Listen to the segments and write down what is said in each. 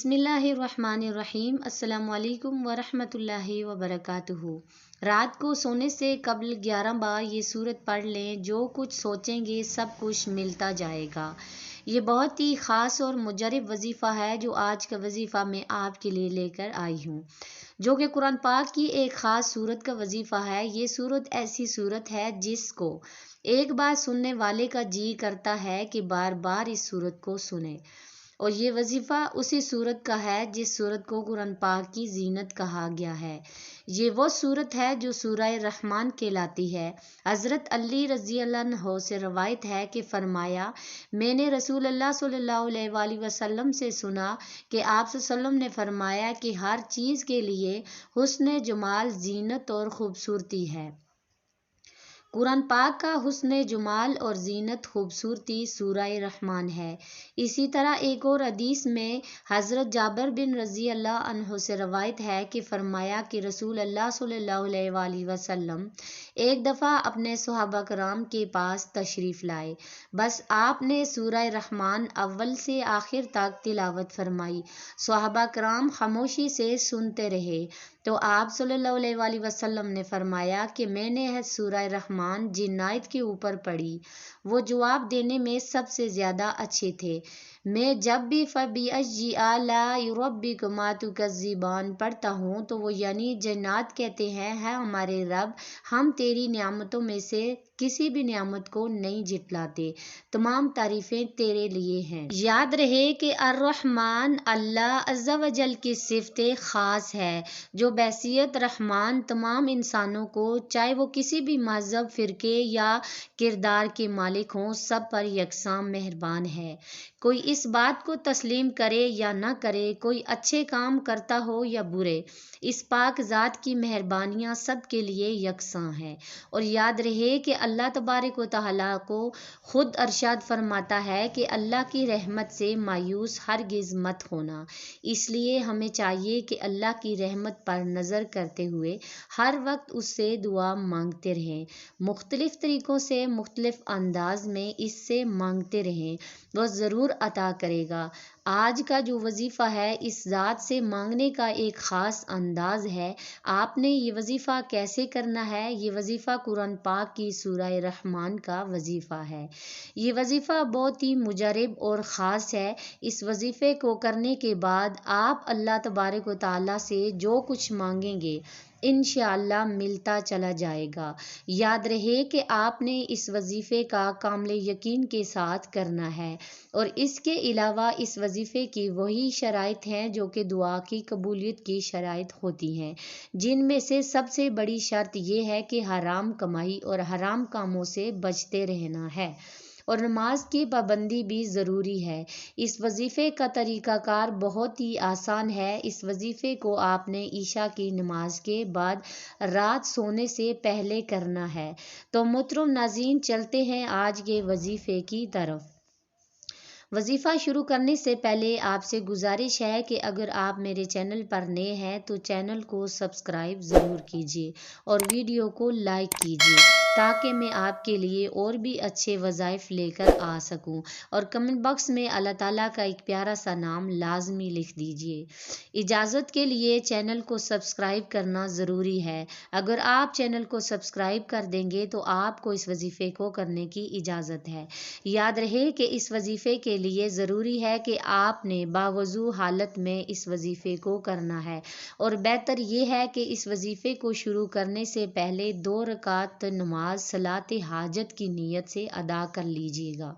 بسم اللہ الرحمن الرحیم۔ السلام علیکم ورحمۃ اللہ وبرکاتہ۔ رات کو سونے سے قبل 11 بار یہ سورت پڑھ لیں، جو کچھ سوچیں گے سب کچھ ملتا جائے گا۔ یہ بہت ہی خاص اور مجرب وظیفہ ہے جو آج کا وظیفہ میں آپ کے لیے لے کر آئی ہوں، جو کہ قرآن پاک کی ایک خاص سورت کا وظیفہ ہے۔ یہ سورت ایسی سورت ہے جس کو ایک بار سننے والے کا جی کرتا ہے کہ بار بار اس سورت کو سنے، اور یہ وظیفہ اسی سورت کا ہے جس سورت کو قرآن پاک کی زینت کہا گیا ہے۔ یہ وہ سورت ہے جو سورہ رحمان کہلاتی ہے۔ حضرت علی رضی اللہ عنہ سے روایت ہے کہ فرمایا، میں نے رسول اللہ صلی اللہ علیہ وآلہ وسلم سے سنا کہ آپ صلی اللہ علیہ وسلم نے فرمایا کہ ہر چیز کے لیے حسن جمال، زینت اور خوبصورتی ہے۔ قرآن پاک کا حسن جمال اور زینت، خوبصورتی سورہ رحمان ہے۔ اسی طرح ایک اور حدیث میں حضرت جابر بن رضی اللہ عنہ سے روایت ہے کہ فرمایا کہ رسول اللہ صلی اللہ علیہ وآلہ وسلم ایک دفعہ اپنے صحابہ کرام کے پاس تشریف لائے، بس آپ نے سورہ رحمان اول سے آخر تک تلاوت فرمائی۔ صحابہ کرام خاموشی سے سنتے رہے تو آپ صلی اللہ علیہ وآلہ وسلم نے فرمایا کہ میں نے سورہ رحمان جن آیت کے اوپر پڑھی وہ جواب دینے میں سب سے زیادہ اچھے تھے۔ میں جب بھی فَبِأَيِّ آلَاءِ رَبِّكُمَا تُكَذِّبَانِ پڑھتا ہوں تو وہ یعنی جنات کہتے ہیں، ہے ہمارے رب، ہم تیری نعمتوں میں سے کسی بھی نعمت کو نہیں جھٹلاتے، تمام تعریفیں تیرے لیے ہیں۔ یاد رہے کہ الرحمن اللہ عز و جل کی صفت خاص ہے، جو بحیثیت رحمان تمام انسانوں کو، چاہے وہ کسی بھی مذہب، فرقے یا کردار کے مالک ہوں، سب پر یکساں مہربان ہے۔ کوئی اس بات کو تسلیم کرے یا نہ کرے، کوئی اچھے کام کرتا ہو یا برے، اس پاک ذات کی مہربانیاں سب کے لیے یکساں ہیں۔ اور یاد رہے کہ اللہ تبارک و تعالیٰ کو خود ارشاد فرماتا ہے کہ اللہ کی رحمت سے مایوس ہرگز مت ہونا۔ اس لیے ہمیں چاہیے کہ اللہ کی رحمت پر نظر کرتے ہوئے ہر وقت اس سے دعا مانگتے رہیں، مختلف طریقوں سے، مختلف انداز میں اس سے مانگتے رہیں، وہ ضرور عطا کرے گا۔ آج کا جو وظیفہ ہے اس ذات سے مانگنے کا ایک خاص انداز ہے۔ آپ نے یہ وظیفہ کیسے کرنا ہے؟ یہ وظیفہ قرآن پاک کی سورہ رحمان کا وظیفہ ہے۔ یہ وظیفہ بہت ہی مجرب اور خاص ہے۔ اس وظیفے کو کرنے کے بعد آپ اللہ تبارک و تعالیٰ سے جو کچھ مانگیں گے انشاءاللہ ملتا چلا جائے گا۔ یاد رہے کہ آپ نے اس وظیفے کا کامل یقین کے ساتھ کرنا ہے، اور اس کے علاوہ اس وظیفے کی وہی شرائط ہیں جو کہ دعا کی قبولیت کی شرائط ہوتی ہیں، جن میں سے سب سے بڑی شرط یہ ہے کہ حرام کمائی اور حرام کاموں سے بچتے رہنا ہے، اور نماز کی پابندی بھی ضروری ہے۔ اس وظیفے کا طریقہ کار بہت ہی آسان ہے۔ اس وظیفے کو آپ نے عشاء کی نماز کے بعد رات سونے سے پہلے کرنا ہے۔ تو محترم ناظرین، چلتے ہیں آج کے وظیفے کی طرف۔ وظیفہ شروع کرنے سے پہلے آپ سے گزارش ہے کہ اگر آپ میرے چینل پر نئے ہیں تو چینل کو سبسکرائب ضرور کیجیے اور ویڈیو کو لائک کیجیے، تاکہ میں آپ کے لیے اور بھی اچھے وظائف لے کر آ سکوں، اور کمنٹ باکس میں اللہ تعالیٰ کا ایک پیارا سا نام لازمی لکھ دیجیے۔ اجازت کے لیے چینل کو سبسکرائب کرنا ضروری ہے۔ اگر آپ چینل کو سبسکرائب کر دیں گے تو آپ کو اس وظیفے کو کرنے کی اجازت ہے۔ یاد رہے کہ اس وظیفے کے لیے ضروری ہے کہ آپ نے باوضو حالت میں اس وظیفے کو کرنا ہے، اور بہتر یہ ہے کہ اس وظیفے کو شروع کرنے سے پہلے 2 رکعت نماز صلاۃ حاجت کی نیت سے ادا کر لیجیے گا۔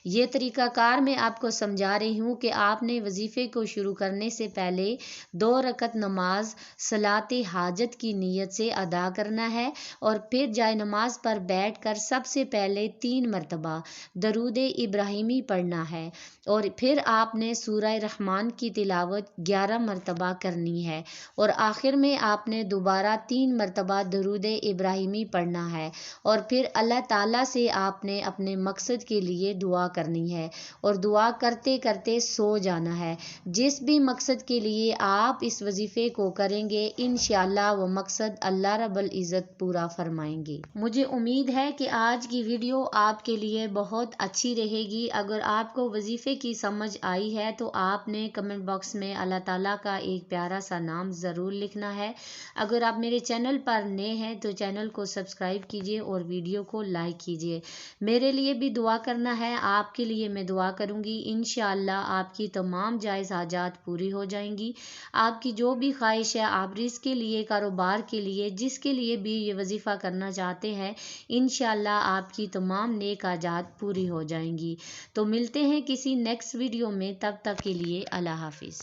یہ طریقہ کار میں آپ کو سمجھا رہی ہوں کہ آپ نے وظیفے کو شروع کرنے سے پہلے 2 رکعت نماز صلاۃ حاجت کی نیت سے ادا کرنا ہے، اور پھر جائے نماز پر بیٹھ کر سب سے پہلے 3 مرتبہ درود ابراہیمی پڑھنا ہے، اور پھر آپ نے سورہ رحمان کی تلاوت 11 مرتبہ کرنی ہے، اور آخر میں آپ نے دوبارہ 3 مرتبہ درود ابراہیمی پڑھنا ہے، اور پھر اللہ تعالیٰ سے آپ نے اپنے مقصد کے لیے دعا کرنی ہے اور دعا کرتے کرتے سو جانا ہے۔ جس بھی مقصد کے لیے آپ اس وظیفے کو کریں گے انشاءاللہ وہ مقصد اللہ رب العزت پورا فرمائیں گے۔ مجھے امید ہے کہ آج کی ویڈیو آپ کے لیے بہت اچھی رہے گی۔ اگر آپ کو وظیفے کی سمجھ آئی ہے تو آپ نے کمنٹ باکس میں اللہ تعالیٰ کا ایک پیارا سا نام ضرور لکھنا ہے۔ اگر آپ میرے چینل پر نئے ہیں تو چینل کو سبسکرائب کیجیے اور ویڈیو کو لائک کیجیے۔ میرے لیے بھی دعا کرنا ہے، آپ کے لیے میں دعا کروں گی، انشاءاللہ آپ کی تمام جائز حاجات پوری ہو جائیں گی۔ آپ کی جو بھی خواہش ہے، آپ رزق کے لیے، کاروبار کے لیے، جس کے لیے بھی یہ وظیفہ کرنا چاہتے ہیں، انشاءاللہ آپ کی تمام نیک حاجات پوری ہو جائیں گی۔ تو ملتے ہیں کسی نیکسٹ ویڈیو میں، تب تک کے لیے اللہ حافظ۔